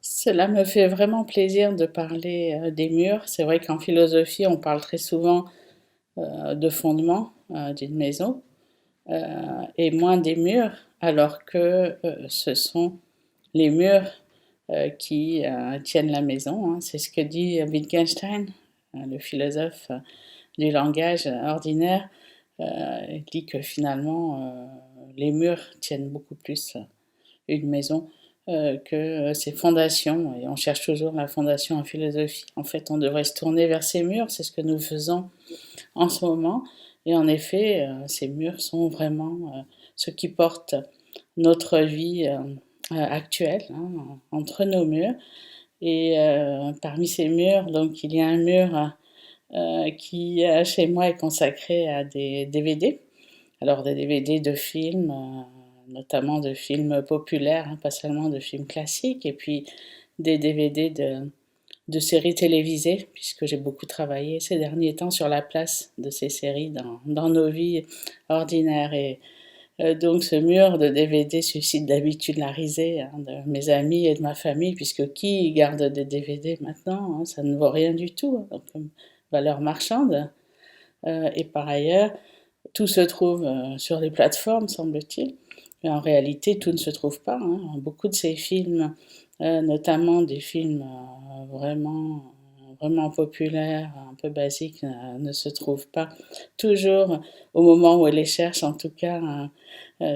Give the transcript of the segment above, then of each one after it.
Cela me fait vraiment plaisir de parler, des murs. C'est vrai qu'en philosophie, on parle très souvent, de fondements, d'une maison, heu et moins des murs, alors que, ce sont les murs, qui, tiennent la maison, hein. C'est ce que dit Wittgenstein, le philosophe, du langage ordinaire. Il dit que finalement, les murs tiennent beaucoup plus, une maison, que ses fondations et on cherche toujours la fondation en philosophie. En fait, on devrait se tourner vers ces murs, c'est ce que nous faisons en ce moment et en effet, ces murs sont vraiment, ce qui porte notre vie, actuelle, hein, entre nos murs et parmi ces murs, donc il y a un mur, qui, chez moi est consacré à des DVD. Alors des DVD de films, notamment de films populaires, hein, pas seulement de films classiques et puis des DVD de séries télévisées puisque j'ai beaucoup travaillé ces derniers temps sur la place de ces séries dans nos vies ordinaires et donc ce mur de DVD suscite d'habitude la risée, hein, de mes amis et de ma famille puisque qui garde des DVD maintenant, hein? Ça ne vaut rien du tout, hein, donc comme valeur marchande, et par ailleurs, tout se trouve, sur les plateformes, semble-t-il, mais en réalité, tout ne se trouve pas, hein. Beaucoup de ces films, notamment des films, vraiment populaires, un peu basiques, ne se trouvent pas toujours au moment où on les cherche, en tout cas,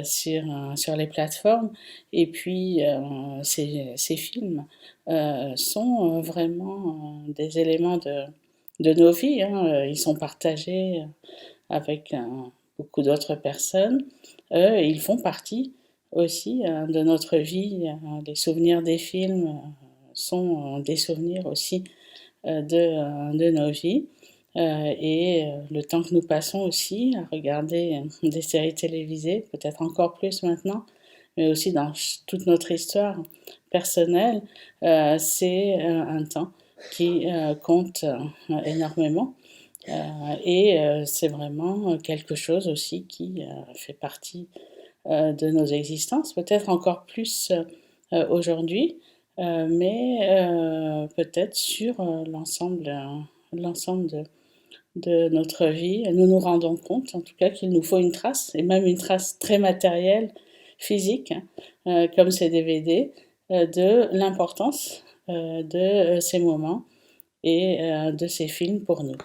sur les plateformes et puis, ces films, sont, vraiment, des éléments de nos vies, hein, ils sont partagés, avec, beaucoup d'autres personnes. Ils font partie aussi, de notre vie, les souvenirs des films, sont, des souvenirs aussi, de nos vies, et le temps que nous passons aussi à regarder, des séries télévisées, peut-être encore plus maintenant, mais aussi dans ch toute notre histoire personnelle, c'est, un temps qui, compte, énormément. Et c'est vraiment, quelque chose aussi qui, fait partie, de nos existences, peut-être encore plus, aujourd'hui, mais peut-être sur, l'ensemble de notre vie. Nous nous rendons compte, en tout cas, qu'il nous faut une trace et même une trace très matérielle, physique, hein, comme ces DVD, de l'importance, de, ces moments et de ces films pour nous.